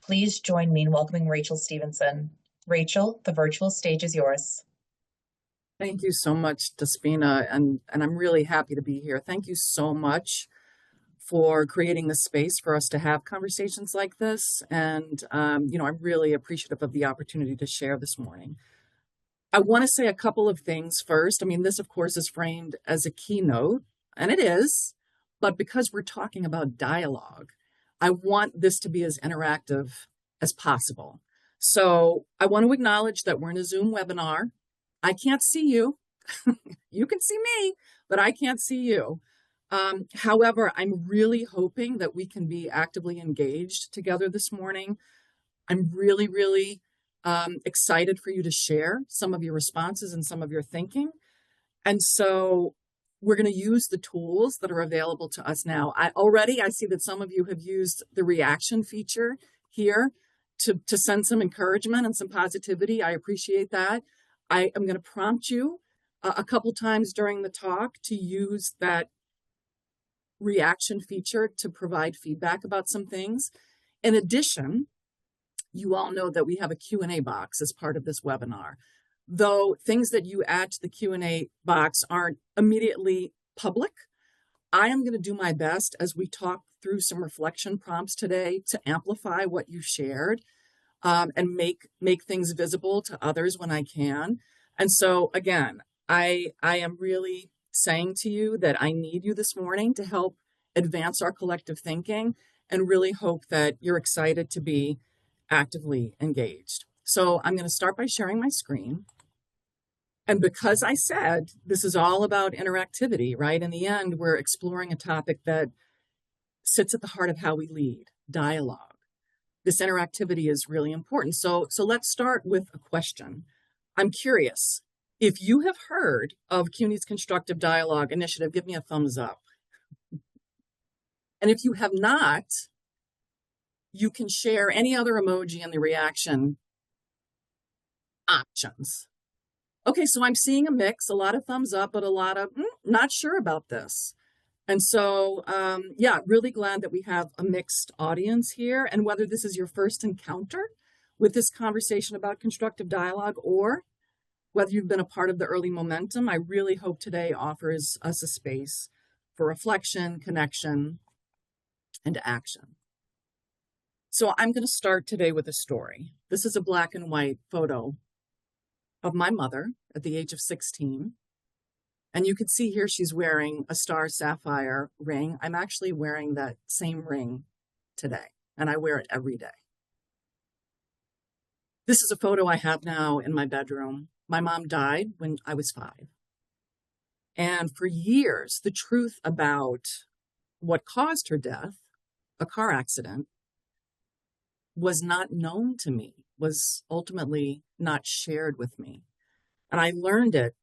Please join me in welcoming Rachel Stephenson. Rachel, the virtual stage is yours. Thank you so much, Despina, and I'm really happy to be here. Thank you so much for creating the space for us to have conversations like this. And, I'm really appreciative of the opportunity to share this morning. I want to say a couple of things first. I mean, this, of course, is framed as a keynote, and it is, but because we're talking about dialogue, I want this to be as interactive as possible. So I want to acknowledge that we're in a Zoom webinar. I can't see you. You can see me, but I can't see you. However, I'm really hoping that we can be actively engaged together this morning. I'm really excited for you to share some of your responses and some of your thinking. And so we're going to use the tools that are available to us now. I see that some of you have used the reaction feature here to send some encouragement and some positivity. I appreciate that. I am going to prompt you a couple times during the talk to use that reaction feature to provide feedback about some things. In addition, you all know that we have a Q&A box as part of this webinar. Though things that you add to the Q&A box aren't immediately public, I am going to do my best as we talk through some reflection prompts today to amplify what you shared and make things visible to others when I can. And so again, I am really saying to you that I need you this morning to help advance our collective thinking and really hope that you're excited to be actively engaged. So I'm going to start by sharing my screen. And because I said this is all about interactivity, right? In the end, we're exploring a topic that sits at the heart of how we lead, dialogue. This interactivity is really important. So let's start with a question. I'm curious, if you have heard of CUNY's Constructive Dialogue Initiative, give me a thumbs up. And if you have not, you can share any other emoji in the reaction options. Okay, so I'm seeing a mix, a lot of thumbs up, but a lot of not sure about this. And so, really glad that we have a mixed audience here. And whether this is your first encounter with this conversation about constructive dialogue or whether you've been a part of the early momentum, I really hope today offers us a space for reflection, connection, and action. So I'm going to start today with a story. This is a black and white photo of my mother at the age of 16. And you can see here she's wearing a star sapphire ring. I'm actually wearing that same ring today, and I wear it every day. This is a photo I have now in my bedroom. My mom died when I was 5. And for years, the truth about what caused her death, a car accident, was not known to me, was ultimately not shared with me. And I learned it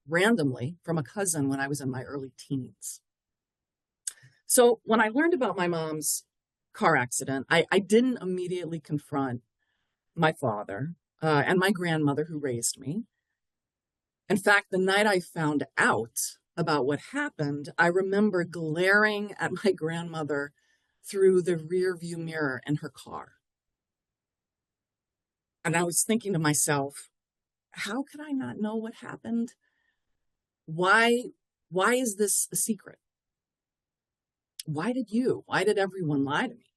randomly from a cousin when I was in my early teens. So when I learned about my mom's car accident, I didn't immediately confront my father and my grandmother who raised me. In fact, the night I found out about what happened, I remember glaring at my grandmother through the rear view mirror in her car. And I was thinking to myself, how could I not know what happened? Why is this a secret? Why did everyone lie to me?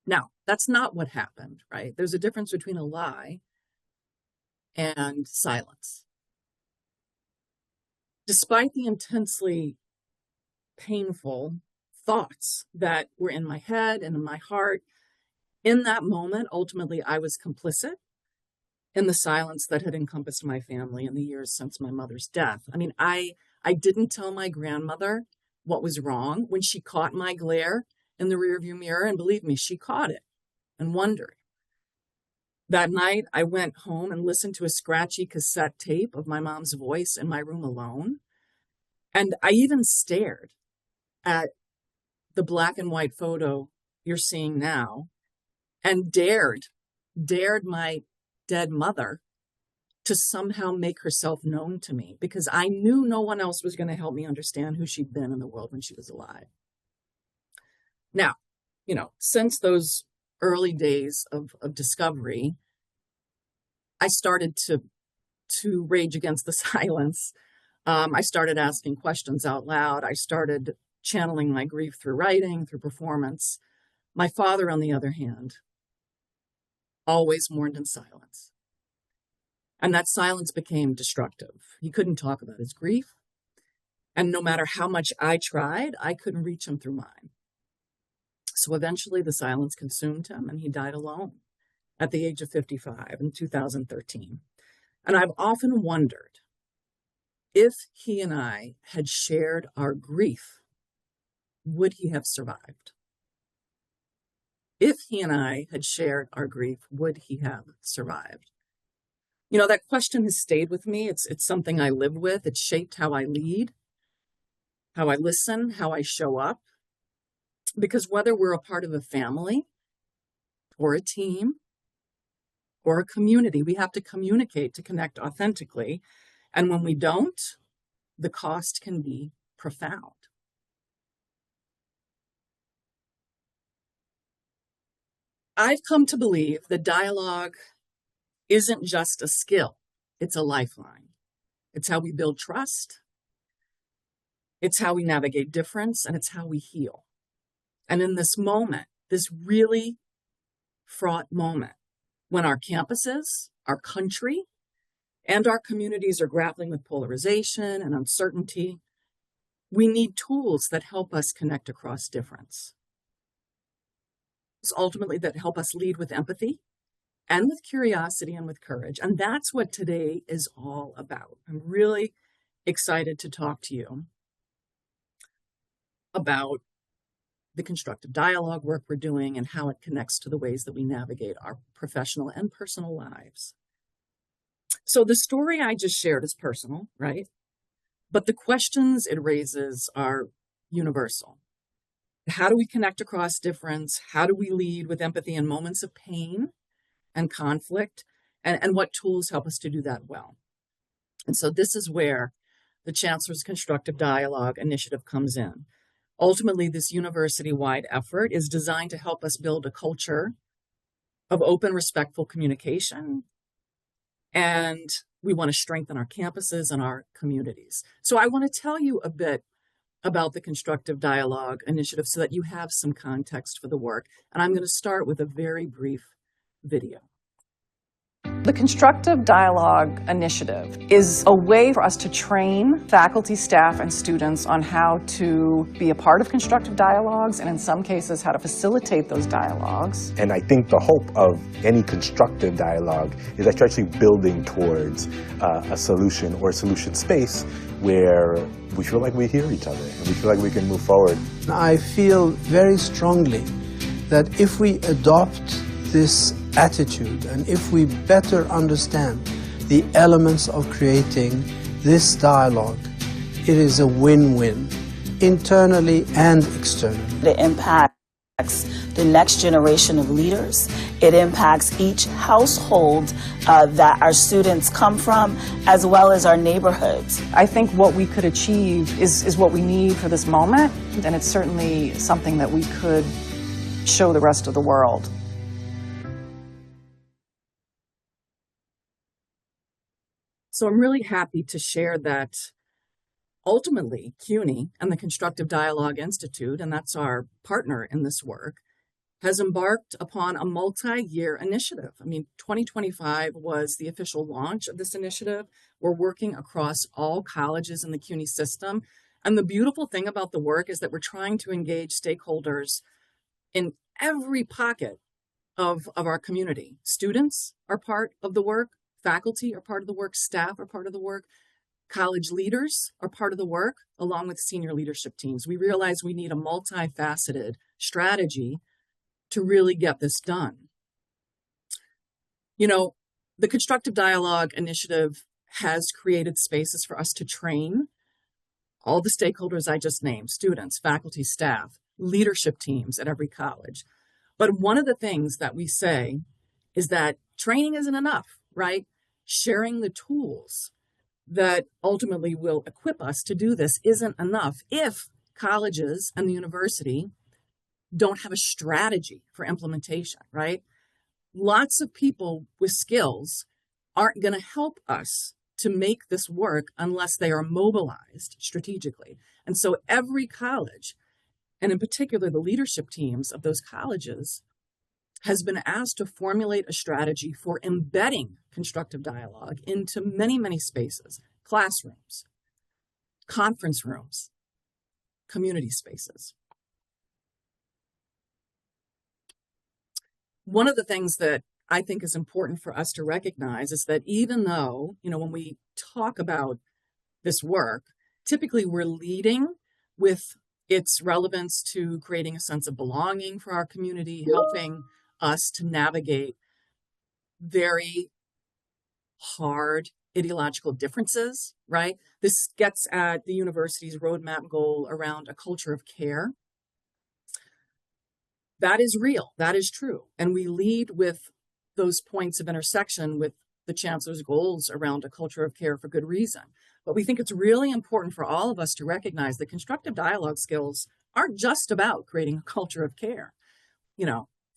Now, that's not what happened, right? There's a difference between a lie and silence. Despite the intensely painful thoughts that were in my head and in my heart, in that moment, ultimately, I was complicit in the silence that had encompassed my family in the years since my mother's death. I mean, I didn't tell my grandmother what was wrong when she caught my glare in the rearview mirror, and believe me, she caught it and wondered. That night, I went home and listened to a scratchy cassette tape of my mom's voice in my room alone. And I even stared at the black and white photo you're seeing now and dared my dead mother to somehow make herself known to me, because I knew no one else was going to help me understand who she'd been in the world when she was alive. Now, since those early days of discovery, I started to rage against the silence. I started asking questions out loud. I started channeling my grief through writing, through performance. My father, on the other hand, always mourned in silence. And that silence became destructive. He couldn't talk about his grief. And no matter how much I tried, I couldn't reach him through mine. So eventually the silence consumed him and he died alone at the age of 55 in 2013. And I've often wondered if he and I had shared our grief, would he have survived? If he and I had shared our grief, would he have survived? You know, that question has stayed with me. It's something I live with. It's shaped how I lead, how I listen, how I show up. Because whether we're a part of a family or a team or a community, we have to communicate to connect authentically. And when we don't, the cost can be profound. I've come to believe that dialogue isn't just a skill, it's a lifeline. It's how we build trust, it's how we navigate difference, and it's how we heal. And in this moment, this really fraught moment, when our campuses, our country, and our communities are grappling with polarization and uncertainty, we need tools that help us connect across difference. Ultimately, that help us lead with empathy and with curiosity and with courage. And that's what today is all about. I'm really excited to talk to you about the constructive dialogue work we're doing and how it connects to the ways that we navigate our professional and personal lives. So the story I just shared is personal, right? But the questions it raises are universal. How do we connect across difference? How do we lead with empathy in moments of pain and conflict? And what tools help us to do that well? And so this is where the Chancellor's Constructive Dialogue Initiative comes in. Ultimately, this university-wide effort is designed to help us build a culture of open, respectful communication. And we want to strengthen our campuses and our communities. So I want to tell you a bit about the Constructive Dialogue Initiative so that you have some context for the work. And I'm going to start with a very brief video. The Constructive Dialogue Initiative is a way for us to train faculty, staff, and students on how to be a part of constructive dialogues and in some cases how to facilitate those dialogues. And I think the hope of any constructive dialogue is that you're actually building towards a solution or a solution space where we feel like we hear each other and we feel like we can move forward. I feel very strongly that if we adopt this attitude and if we better understand the elements of creating this dialogue, it is a win-win, internally and externally. It impacts the next generation of leaders. It impacts each household that our students come from, as well as our neighborhoods. I think what we could achieve is what we need for this moment, and it's certainly something that we could show the rest of the world. So I'm really happy to share that ultimately CUNY and the Constructive Dialogue Institute, and that's our partner in this work, has embarked upon a multi-year initiative. I mean, 2025 was the official launch of this initiative. We're working across all colleges in the CUNY system. And the beautiful thing about the work is that we're trying to engage stakeholders in every pocket of our community. Students are part of the work. Faculty are part of the work, staff are part of the work, college leaders are part of the work, along with senior leadership teams. We realize we need a multifaceted strategy to really get this done. You know, the Constructive Dialogue Initiative has created spaces for us to train all the stakeholders I just named, students, faculty, staff, leadership teams at every college. But one of the things that we say is that training isn't enough, right? Sharing the tools that ultimately will equip us to do this isn't enough if colleges and the university don't have a strategy for implementation, right? Lots of people with skills aren't going to help us to make this work unless they are mobilized strategically. And so every college, and in particular the leadership teams of those colleges, has been asked to formulate a strategy for embedding constructive dialogue into many, many spaces: classrooms, conference rooms, community spaces. One of the things that I think is important for us to recognize is that even though, when we talk about this work, typically we're leading with its relevance to creating a sense of belonging for our community, helping us to navigate very hard ideological differences, right? This gets at the university's roadmap goal around a culture of care. That is real, that is true. And we lead with those points of intersection with the Chancellor's goals around a culture of care for good reason. But we think it's really important for all of us to recognize that constructive dialogue skills aren't just about creating a culture of care.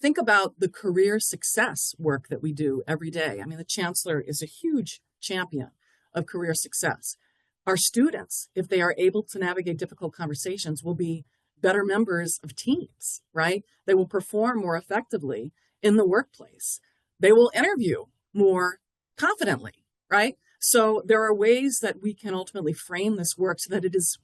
Think about the career success work that we do every day. I mean, the Chancellor is a huge champion of career success. Our students, if they are able to navigate difficult conversations, will be better members of teams, right? They will perform more effectively in the workplace. They will interview more confidently, right? So there are ways that we can ultimately frame this work so that it is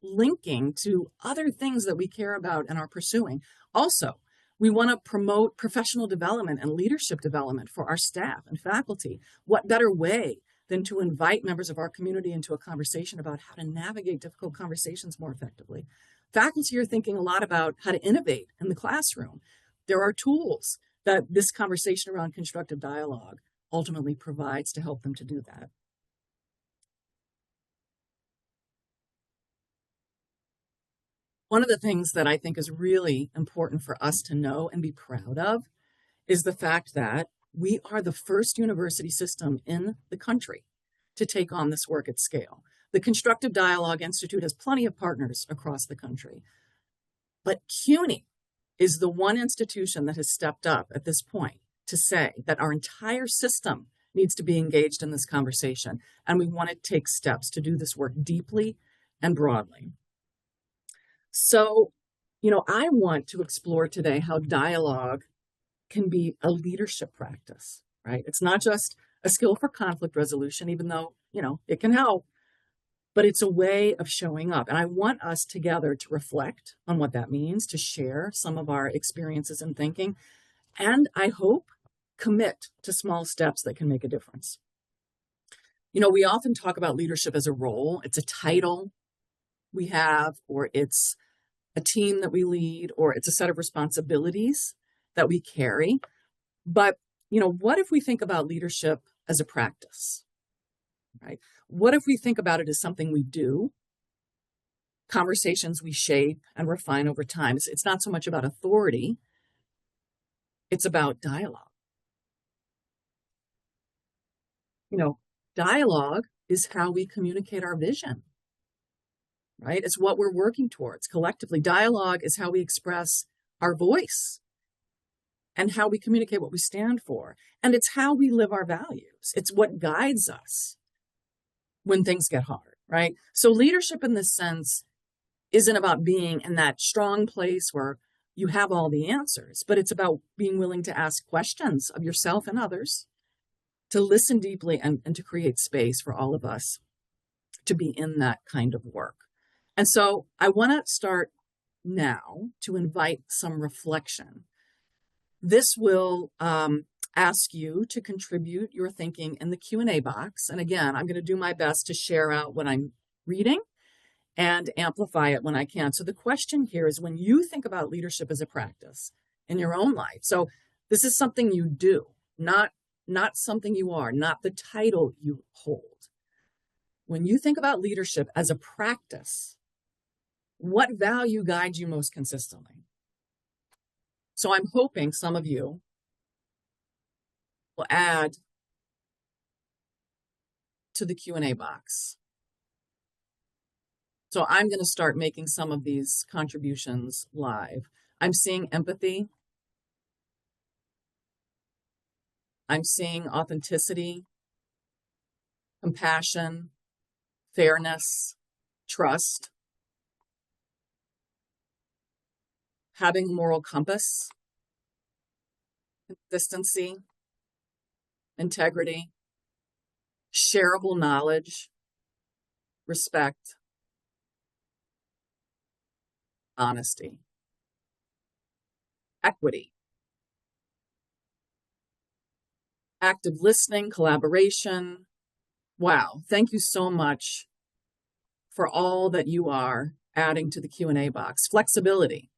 linking to other things that we care about and are pursuing. Also, we want to promote professional development and leadership development for our staff and faculty. What better way than to invite members of our community into a conversation about how to navigate difficult conversations more effectively? Faculty are thinking a lot about how to innovate in the classroom. There are tools that this conversation around constructive dialogue ultimately provides to help them to do that. One of the things that I think is really important for us to know and be proud of is the fact that we are the first university system in the country to take on this work at scale. The Constructive Dialogue Institute has plenty of partners across the country, but CUNY is the one institution that has stepped up at this point to say that our entire system needs to be engaged in this conversation, and we want to take steps to do this work deeply and broadly. So, I want to explore today how dialogue can be a leadership practice, right? It's not just a skill for conflict resolution, even though, it can help, but it's a way of showing up. And I want us together to reflect on what that means, to share some of our experiences and thinking, and I hope commit to small steps that can make a difference. We often talk about leadership as a role. It's a title we have, or it's a team that we lead, or it's a set of responsibilities that we carry. But, what if we think about leadership as a practice, right? What if we think about it as something we do, conversations we shape and refine over time? It's not so much about authority, it's about dialogue. Dialogue is how we communicate our vision, right? It's what we're working towards collectively. Dialogue is how we express our voice and how we communicate what we stand for. And it's how we live our values. It's what guides us when things get hard, right? So leadership in this sense isn't about being in that strong place where you have all the answers, but it's about being willing to ask questions of yourself and others, to listen deeply and to create space for all of us to be in that kind of work. And so I want to start now to invite some reflection. This will ask you to contribute your thinking in the Q&A box. And again, I'm going to do my best to share out what I'm reading and amplify it when I can. So the question here is, when you think about leadership as a practice in your own life, so this is something you do, not something you are, not the title you hold. When you think about leadership as a practice, what value guides you most consistently? So I'm hoping some of you will add to the Q&A box. So I'm going to start making some of these contributions live. I'm seeing empathy. I'm seeing authenticity, compassion, fairness, trust, having a moral compass, consistency, integrity, shareable knowledge, respect, honesty, equity, active listening, collaboration. Wow, thank you so much for all that you are adding to the Q&A box. Flexibility,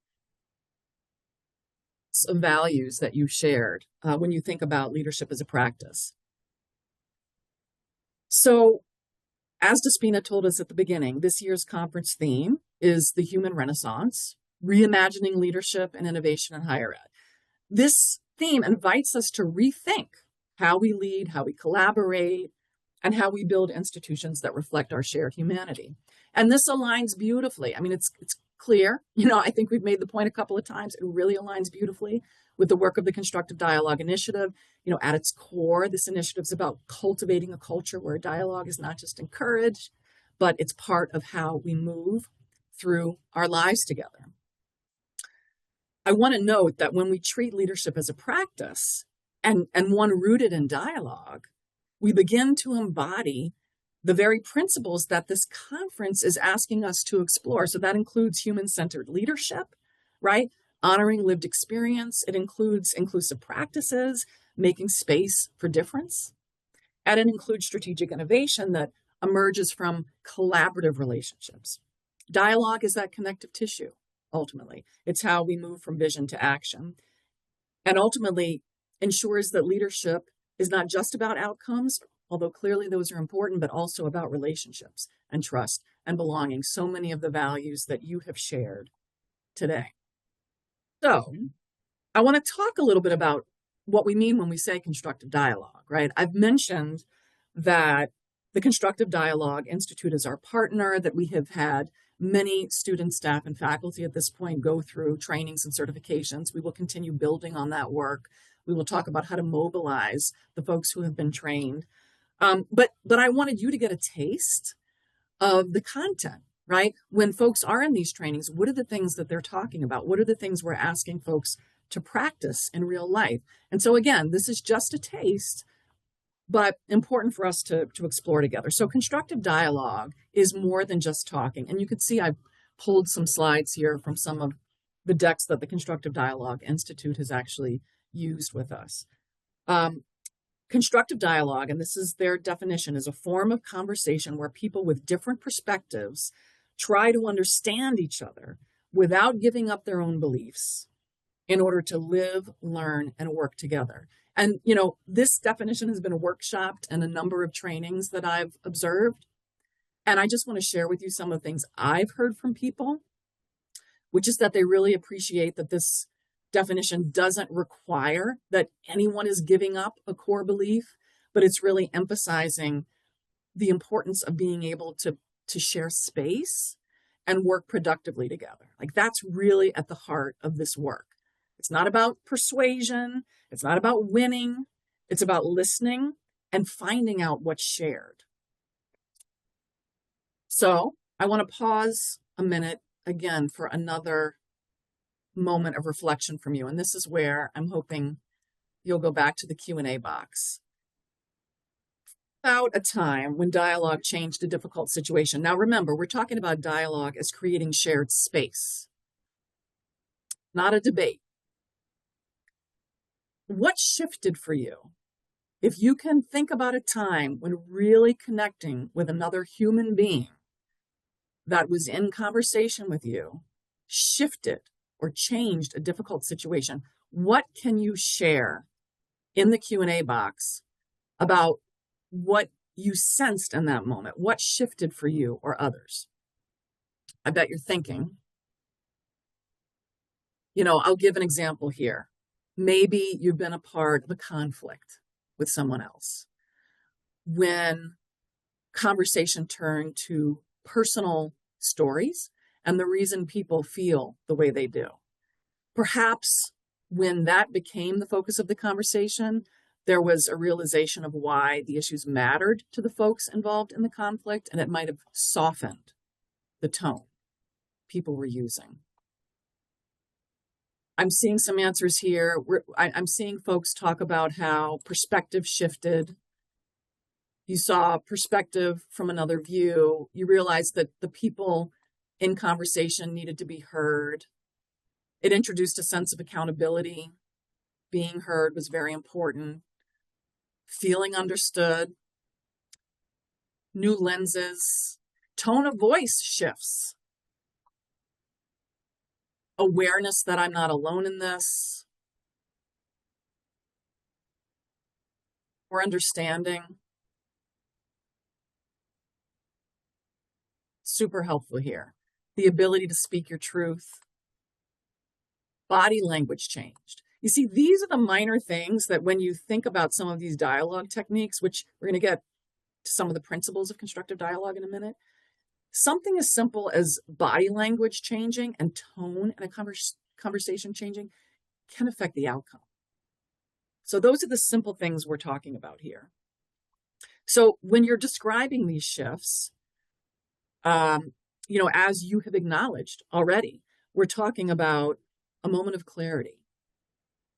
some values that you shared when you think about leadership as a practice. So, as Despina told us at the beginning, this year's conference theme is the human renaissance, reimagining leadership and innovation in higher ed. This theme invites us to rethink how we lead, how we collaborate, and how we build institutions that reflect our shared humanity. And this aligns beautifully. I mean, it's clear. I think we've made the point a couple of times. It really aligns beautifully with the work of the Constructive Dialogue Initiative. At its core, this initiative is about cultivating a culture where dialogue is not just encouraged, but it's part of how we move through our lives together. I want to note that when we treat leadership as a practice and one rooted in dialogue, we begin to embody the very principles that this conference is asking us to explore. So that includes human-centered leadership, right? Honoring lived experience. It includes inclusive practices, making space for difference. And it includes strategic innovation that emerges from collaborative relationships. Dialogue is that connective tissue, ultimately. It's how we move from vision to action. And ultimately ensures that leadership is not just about outcomes, although clearly those are important, but also about relationships and trust and belonging. So many of the values that you have shared today. So I want to talk a little bit about what we mean when we say constructive dialogue, right? I've mentioned that the Constructive Dialogue Institute is our partner, that we have had many students, staff, and faculty at this point go through trainings and certifications. We will continue building on that work. We will talk about how to mobilize the folks who have been trained. But I wanted you to get a taste of the content, right? When folks are in these trainings, what are the things that they're talking about? What are the things we're asking folks to practice in real life? And so again, this is just a taste, but important for us to explore together. So constructive dialogue is more than just talking. And you can see I've pulled some slides here from some of the decks that the Constructive Dialogue Institute has actually used with us. Constructive dialogue, and this is their definition, is a form of conversation where people with different perspectives try to understand each other without giving up their own beliefs in order to live, learn, and work together. And, this definition has been workshopped in a number of trainings that I've observed. And I just want to share with you some of the things I've heard from people, which is that they really appreciate that this definition doesn't require that anyone is giving up a core belief, but it's really emphasizing the importance of being able to share space and work productively together. Like that's really at the heart of this work. It's not about persuasion. It's not about winning. It's about listening and finding out what's shared. So I want to pause a minute again for another moment of reflection from you. And this is where I'm hoping you'll go back to the Q&A box. About a time when dialogue changed a difficult situation. Now remember, we're talking about dialogue as creating shared space, not a debate. What shifted for you? If you can think about a time when really connecting with another human being that was in conversation with you shifted or changed a difficult situation, what can you share in the Q&A box about what you sensed in that moment? What shifted for you or others? I bet you're thinking. I'll give an example here. Maybe you've been a part of a conflict with someone else. When conversation turned to personal stories and the reason people feel the way they do. Perhaps when that became the focus of the conversation, there was a realization of why the issues mattered to the folks involved in the conflict, and it might have softened the tone people were using. I'm seeing some answers here. I'm seeing folks talk about how perspective shifted. You saw perspective from another view. You realized that the people in conversation needed to be heard. It introduced a sense of accountability. Being heard was very important. Feeling understood. New lenses. Tone of voice shifts. Awareness that I'm not alone in this. More understanding. Super helpful here. The ability to speak your truth. Body language changed. You see, these are the minor things that when you think about some of these dialogue techniques, which we're going to get to some of the principles of constructive dialogue in a minute, something as simple as body language changing and tone in a conversation changing can affect the outcome. So those are the simple things we're talking about here. So when you're describing these shifts, as you have acknowledged already, we're talking about a moment of clarity,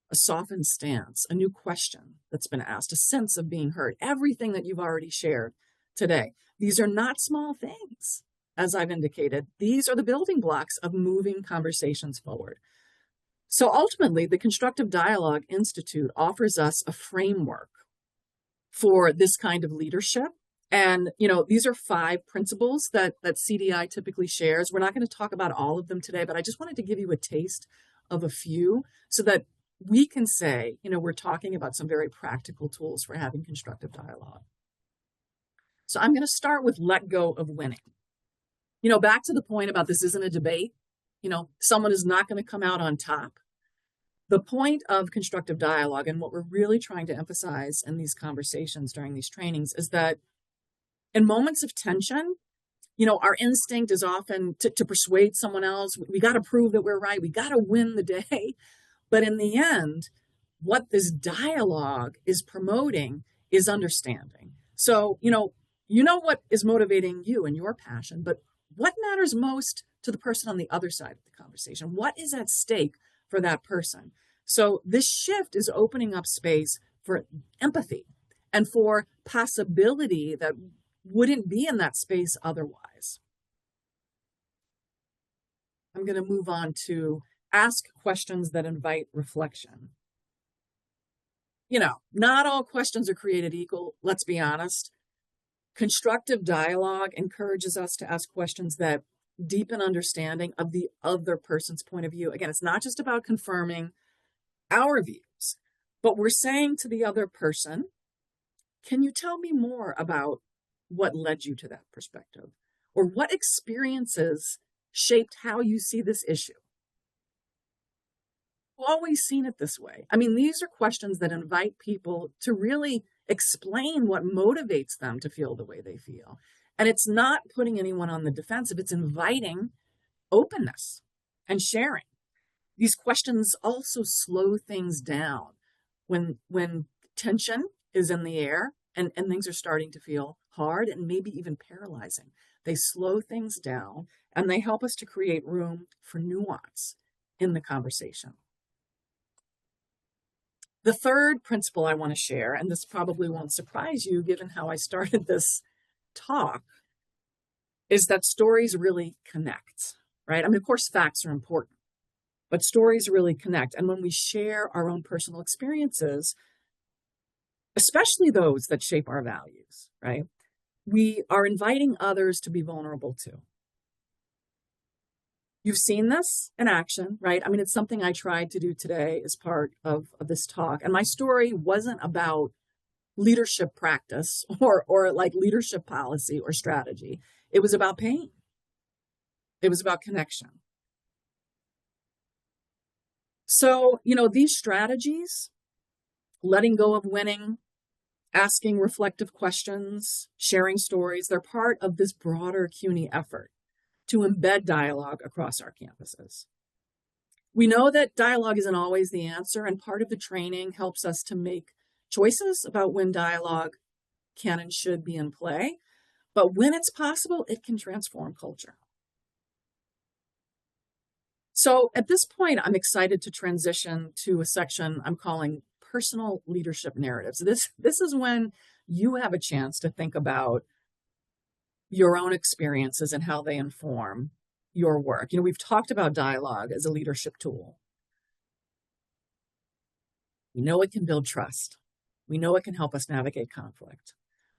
a softened stance, a new question that's been asked, a sense of being heard, everything that you've already shared today. These are not small things, as I've indicated. These are the building blocks of moving conversations forward. So ultimately, the Constructive Dialogue Institute offers us a framework for this kind of leadership. And, these are 5 principles that CDI typically shares. We're not going to talk about all of them today, but I just wanted to give you a taste of a few so that we can say, we're talking about some very practical tools for having constructive dialogue. So I'm going to start with let go of winning. Back to the point about this isn't a debate. Someone is not going to come out on top. The point of constructive dialogue and what we're really trying to emphasize in these conversations during these trainings is that in moments of tension, our instinct is often to persuade someone else. We got to prove that we're right. We got to win the day. But in the end, what this dialogue is promoting is understanding. So, what is motivating you and your passion, but what matters most to the person on the other side of the conversation? What is at stake for that person? So this shift is opening up space for empathy and for possibility that wouldn't be in that space otherwise. I'm going to move on to ask questions that invite reflection. Not all questions are created equal, let's be honest. Constructive dialogue encourages us to ask questions that deepen understanding of the other person's point of view. Again, it's not just about confirming our views, but we're saying to the other person, can you tell me more about what led you to that perspective? Or what experiences shaped how you see this issue? I've always seen it this way. These are questions that invite people to really explain what motivates them to feel the way they feel. And it's not putting anyone on the defensive, it's inviting openness and sharing. These questions also slow things down when tension is in the air and things are starting to feel hard and maybe even paralyzing. They slow things down and they help us to create room for nuance in the conversation. The third principle I want to share, and this probably won't surprise you given how I started this talk, is that stories really connect, right? Of course, facts are important, but stories really connect. And when we share our own personal experiences, especially those that shape our values, right, we are inviting others to be vulnerable too. You've seen this in action, right? It's something I tried to do today as part of this talk. And my story wasn't about leadership practice or like leadership policy or strategy. It was about pain. It was about connection. So, these strategies, letting go of winning, asking reflective questions, sharing stories, they're part of this broader CUNY effort to embed dialogue across our campuses. We know that dialogue isn't always the answer, and part of the training helps us to make choices about when dialogue can and should be in play. But when it's possible, it can transform culture. So at this point, I'm excited to transition to a section I'm calling personal leadership narratives. This is when you have a chance to think about your own experiences and how they inform your work. We've talked about dialogue as a leadership tool. We know it can build trust. We know it can help us navigate conflict.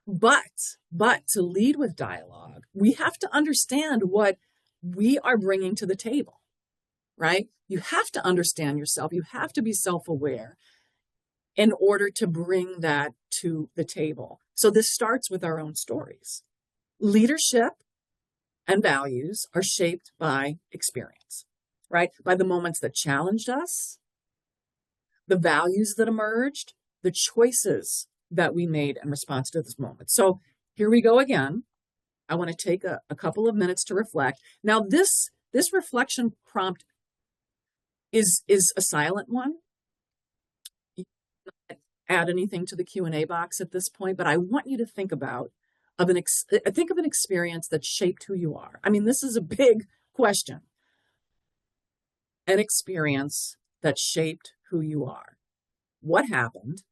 But to lead with dialogue, we have to understand what we are bringing to the table, right? You have to understand yourself. You have to be self-aware in order to bring that to the table. So this starts with our own stories. Leadership and values are shaped by experience, right? By the moments that challenged us, the values that emerged, the choices that we made in response to this moment. So here we go again. I want to take a couple of minutes to reflect. Now, this reflection prompt is a silent one. You can't add anything to the Q&A box at this point, but I want you to think about an experience that shaped who you are. I mean, this is a big question. An experience that shaped who you are. What happened?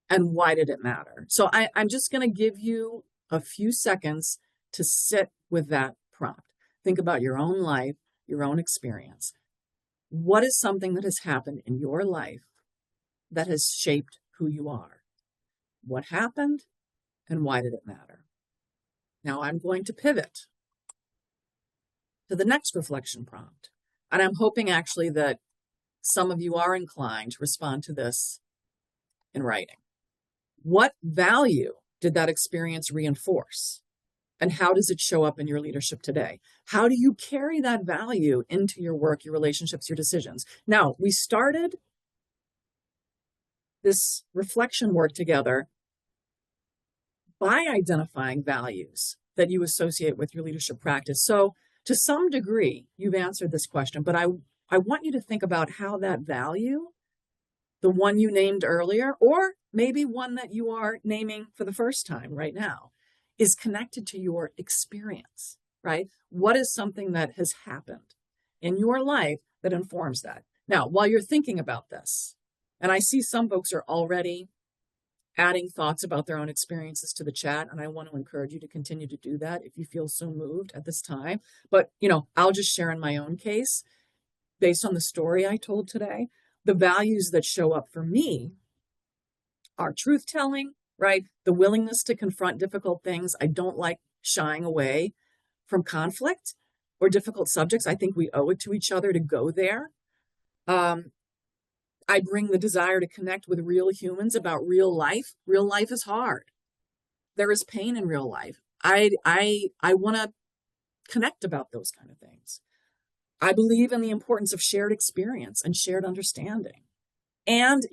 And why did it matter? So I'm just going to give you a few seconds to sit with that prompt. Think about your own life, your own experience. What is something that has happened in your life that has shaped who you are? What happened and why did it matter? Now I'm going to pivot to the next reflection prompt. And I'm hoping actually that some of you are inclined to respond to this in writing. What value did that experience reinforce? And how does it show up in your leadership today? How do you carry that value into your work, your relationships, your decisions? Now, we started this reflection work together by identifying values that you associate with your leadership practice. So to some degree, you've answered this question, but I want you to think about how that value, the one you named earlier, or maybe one that you are naming for the first time right now, is connected to your experience, right? What is something that has happened in your life that informs that? Now, while you're thinking about this, and I see some folks are already adding thoughts about their own experiences to the chat, and I want to encourage you to continue to do that if you feel so moved at this time. But, I'll just share in my own case, based on the story I told today, the values that show up for me are truth-telling, right? The willingness to confront difficult things. I don't like shying away from conflict or difficult subjects. I think we owe it to each other to go there. I bring the desire to connect with real humans about real life. Real life is hard. There is pain in real life. I want to connect about those kind of things. I believe in the importance of shared experience and shared understanding. And,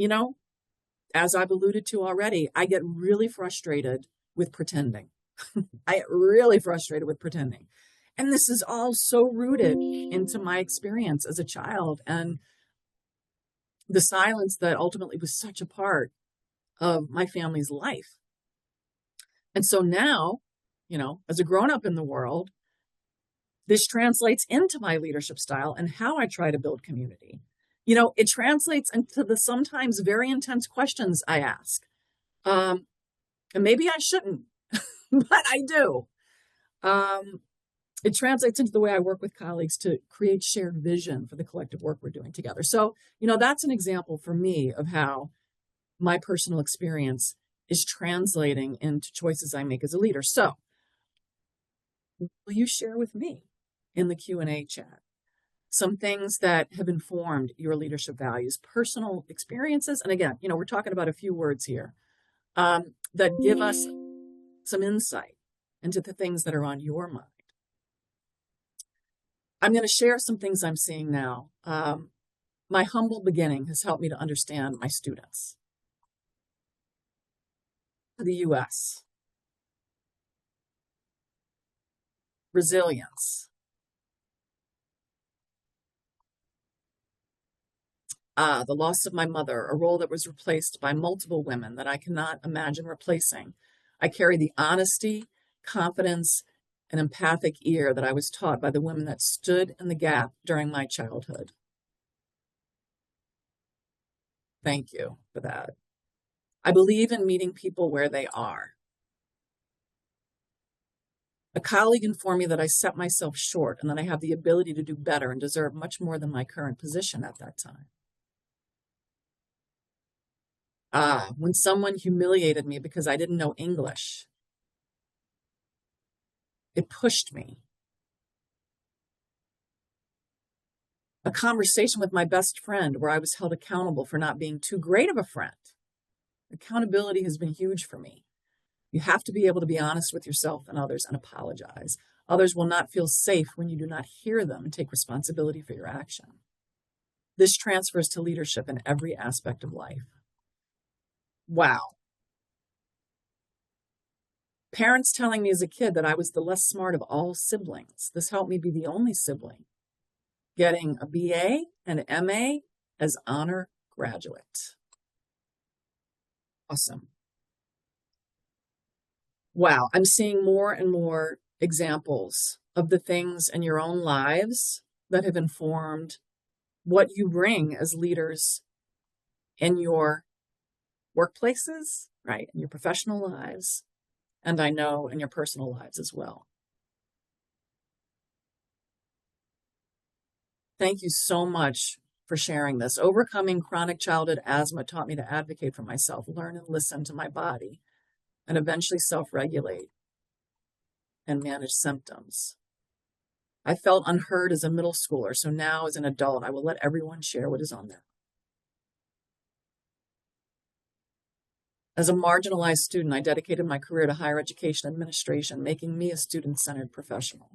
as I've alluded to already, I get really frustrated with pretending. I get really frustrated with pretending. And this is all so rooted into my experience as a child and the silence that ultimately was such a part of my family's life. And so now, as a grown-up in the world, this translates into my leadership style and how I try to build community. It translates into the sometimes very intense questions I ask. And maybe I shouldn't, but I do. It translates into the way I work with colleagues to create shared vision for the collective work we're doing together. So, that's an example for me of how my personal experience is translating into choices I make as a leader. So, will you share with me in the Q&A chat some things that have informed your leadership values, personal experiences? And again, we're talking about a few words here that give us some insight into the things that are on your mind. I'm going to share some things I'm seeing now. My humble beginning has helped me to understand my students. The U.S. Resilience. The loss of my mother, a role that was replaced by multiple women that I cannot imagine replacing. I carry the honesty, confidence, and empathic ear that I was taught by the women that stood in the gap during my childhood. Thank you for that. I believe in meeting people where they are. A colleague informed me that I set myself short and that I have the ability to do better and deserve much more than my current position at that time. When someone humiliated me because I didn't know English, it pushed me. A conversation with my best friend where I was held accountable for not being too great of a friend. Accountability has been huge for me. You have to be able to be honest with yourself and others and apologize. Others will not feel safe when you do not hear them and take responsibility for your action. This transfers to leadership in every aspect of life. Wow. Parents telling me as a kid that I was the less smart of all siblings. This helped me be the only sibling. Getting a BA and an MA as honor graduate. Awesome. Wow, I'm seeing more and more examples of the things in your own lives that have informed what you bring as leaders in your workplaces, right, in your professional lives, and I know in your personal lives as well. Thank you so much for sharing this. Overcoming chronic childhood asthma taught me to advocate for myself, learn and listen to my body, and eventually self-regulate and manage symptoms. I felt unheard as a middle schooler, so now as an adult, I will let everyone share what is on there. As a marginalized student, I dedicated my career to higher education administration, making me a student-centered professional.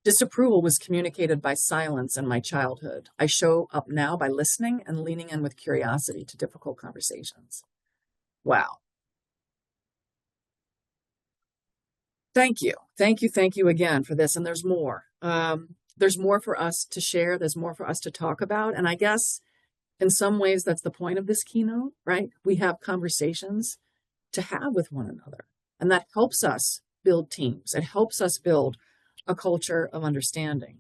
Disapproval was communicated by silence in my childhood. I show up now by listening and leaning in with curiosity to difficult conversations. Wow. Thank you. Thank you again for this. And there's more. There's more for us to share. There's more for us to talk about. And I guess in some ways, that's the point of this keynote, right? We have conversations to have with one another. And that helps us build teams. It helps us build a culture of understanding.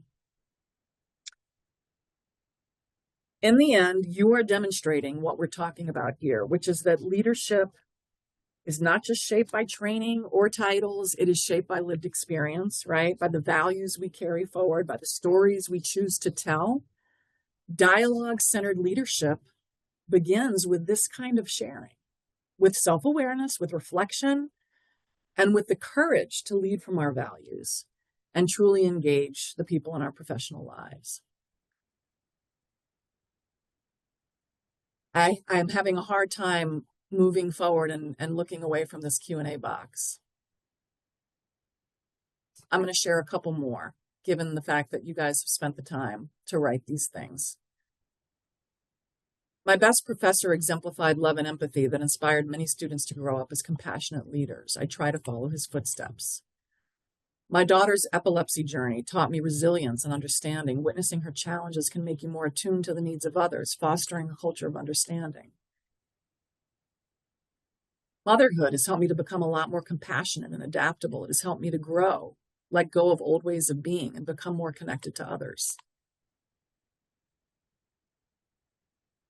In the end, you are demonstrating what we're talking about here, which is that leadership is not just shaped by training or titles. It is shaped by lived experience, right? By the values we carry forward, by the stories we choose to tell. Dialogue-centered leadership begins with this kind of sharing, with self-awareness, with reflection, and with the courage to lead from our values and truly engage the people in our professional lives. I'm having a hard time moving forward and looking away from this Q&A box. I'm going to share a couple more, given the fact that you guys have spent the time to write these things. My best professor exemplified love and empathy that inspired many students to grow up as compassionate leaders. I try to follow his footsteps. My daughter's epilepsy journey taught me resilience and understanding. Witnessing her challenges can make you more attuned to the needs of others, fostering a culture of understanding. Motherhood has helped me to become a lot more compassionate and adaptable. It has helped me to grow, let go of old ways of being, and become more connected to others.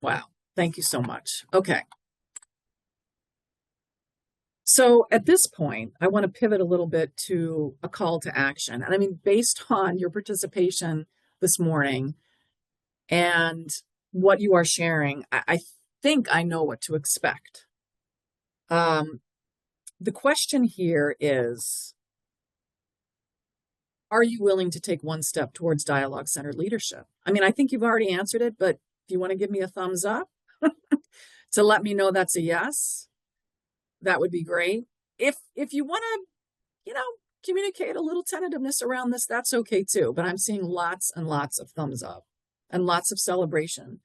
Wow, thank you so much. Okay. So at this point, I want to pivot a little bit to a call to action. And I mean, based on your participation this morning and what you are sharing, I think I know what to expect. The question here is, are you willing to take one step towards dialogue-centered leadership? I mean, I think you've already answered it, but if you want to give me a thumbs up to let me know that's a yes, that would be great. If you want to, communicate a little tentativeness around this, that's okay too. But I'm seeing lots and lots of thumbs up and lots of celebration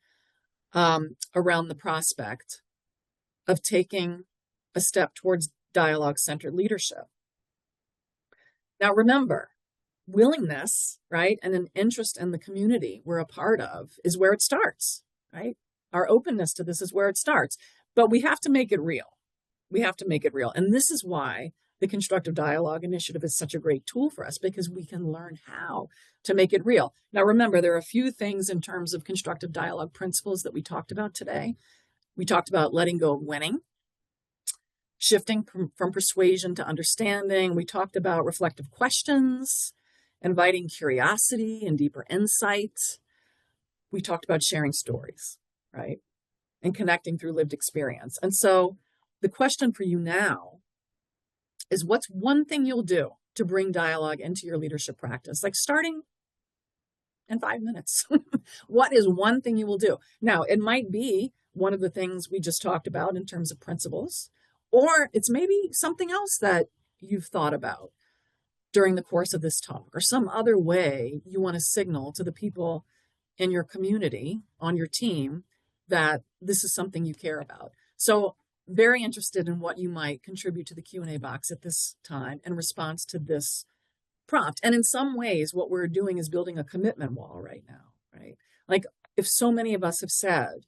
around the prospect of taking a step towards dialogue-centered leadership. Now, remember, willingness, right, and an interest in the community we're a part of is where it starts, right? Our openness to this is where it starts. But we have to make it real. We have to make it real. And this is why the Constructive Dialogue Initiative is such a great tool for us, because we can learn how to make it real. Now, remember, there are a few things in terms of constructive dialogue principles that we talked about today. We talked about letting go of winning, shifting from persuasion to understanding. We talked about reflective questions, inviting curiosity and deeper insight. We talked about sharing stories, right? And connecting through lived experience. And so the question for you now is, what's one thing you'll do to bring dialogue into your leadership practice? Like starting in 5 minutes. What is one thing you will do? Now, it might be one of the things we just talked about in terms of principles, or it's maybe something else that you've thought about during the course of this talk, or some other way you want to signal to the people in your community, on your team, that this is something you care about. So very interested in what you might contribute to the Q&A box at this time in response to this prompt. And in some ways, what we're doing is building a commitment wall right now, right? Like if so many of us have said,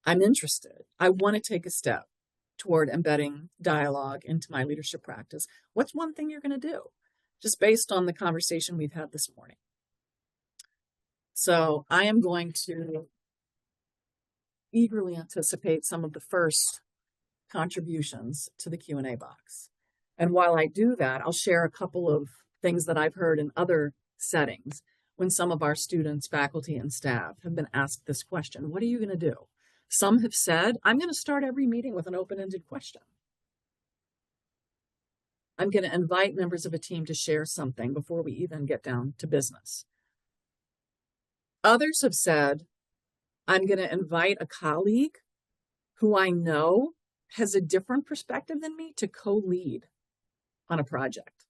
I'm interested, I want to take a step toward embedding dialogue into my leadership practice, what's one thing you're going to do? Just based on the conversation we've had this morning. So I am going to eagerly anticipate some of the first contributions to the Q&A box. And while I do that, I'll share a couple of things that I've heard in other settings when some of our students, faculty, and staff have been asked this question: what are you going to do? Some have said, I'm going to start every meeting with an open-ended question. I'm going to invite members of a team to share something before we even get down to business. Others have said, I'm going to invite a colleague who I know has a different perspective than me to co-lead on a project.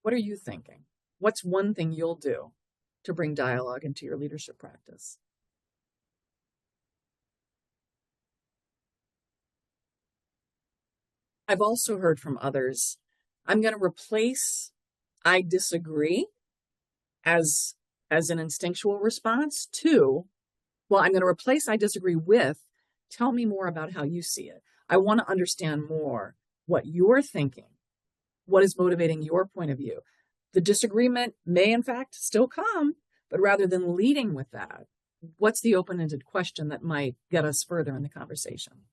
What are you thinking? What's one thing you'll do to bring dialogue into your leadership practice? I've also heard from others, I'm going to replace I disagree as an instinctual response to, well, I'm going to replace I disagree with, tell me more about how you see it. I want to understand more what you're thinking, what is motivating your point of view. The disagreement may, in fact, still come, but rather than leading with that, what's the open-ended question that might get us further in the conversation?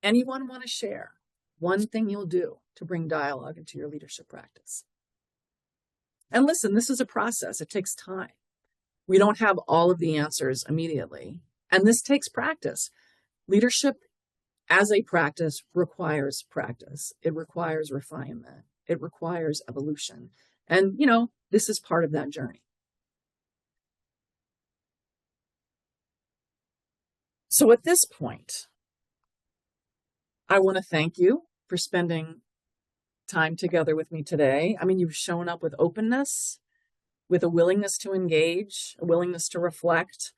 Anyone want to share one thing you'll do to bring dialogue into your leadership practice? And listen, this is a process. It takes time. We don't have all of the answers immediately, and this takes practice. Leadership as a practice requires practice. It requires refinement. It requires evolution. And, this is part of that journey. So at this point, I want to thank you for spending time together with me today. I mean, you've shown up with openness, with a willingness to engage, a willingness to reflect.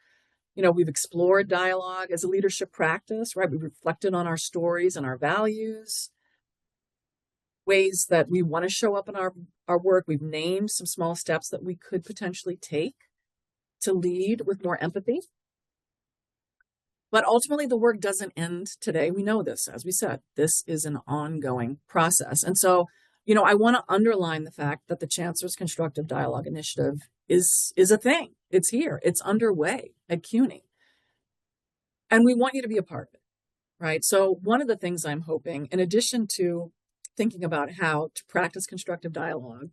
We've explored dialogue as a leadership practice, right? We've reflected on our stories and our values, ways that we want to show up in our work. We've named some small steps that we could potentially take to lead with more empathy. But ultimately, the work doesn't end today. We know this, as we said, this is an ongoing process. And so, I want to underline the fact that the Chancellor's Constructive Dialogue Initiative is a thing. It's here. It's underway at CUNY. And we want you to be a part of it, right? So one of the things I'm hoping, in addition to thinking about how to practice constructive dialogue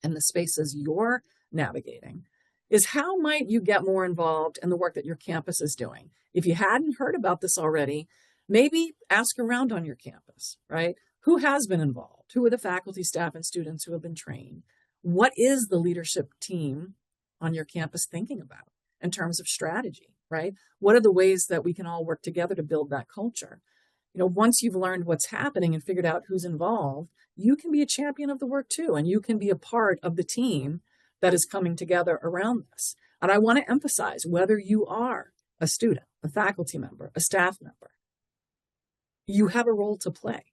in the spaces you're navigating, is how might you get more involved in the work that your campus is doing? If you hadn't heard about this already, maybe ask around on your campus, right? Who has been involved? Who are the faculty, staff, and students who have been trained? What is the leadership team on your campus thinking about in terms of strategy, right? What are the ways that we can all work together to build that culture? Once you've learned what's happening and figured out who's involved, you can be a champion of the work too, and you can be a part of the team that is coming together around this. And I want to emphasize, whether you are a student, a faculty member, a staff member, you have a role to play.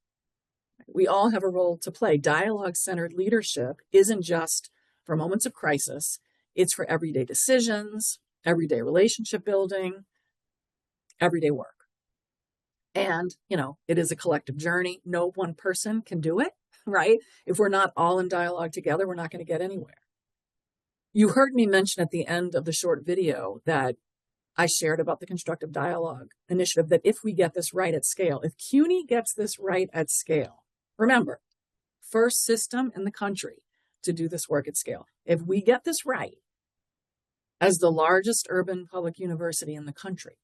We all have a role to play. Dialogue-centered leadership isn't just for moments of crisis. It's for everyday decisions, everyday relationship building, everyday work. And, it is a collective journey. No one person can do it, right? If we're not all in dialogue together, we're not going to get anywhere. You heard me mention at the end of the short video that I shared about the Constructive Dialogue initiative, that if we get this right at scale, if CUNY gets this right at scale, remember, first system in the country to do this work at scale. If we get this right, as the largest urban public university in the country,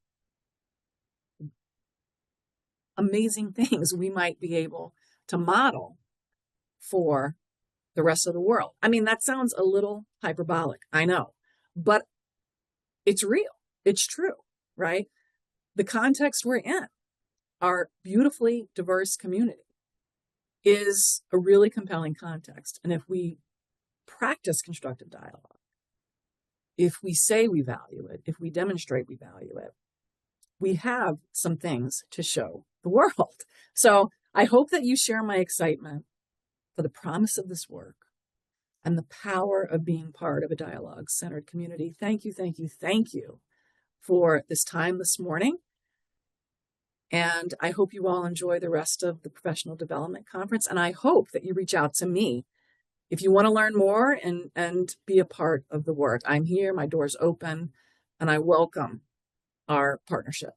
amazing things we might be able to model for the rest of the world. I mean, that sounds a little hyperbolic, I know, but it's real. It's true, right? The context we're in, our beautifully diverse community, is a really compelling context. And if we practice constructive dialogue, if we say we value it, if we demonstrate we value it, we have some things to show the world. So I hope that you share my excitement for the promise of this work and the power of being part of a dialogue-centered community. Thank you, thank you, thank you for this time this morning. And I hope you all enjoy the rest of the Professional Development Conference. And I hope that you reach out to me if you want to learn more and be a part of the work. I'm here, my door's open, and I welcome our partnership.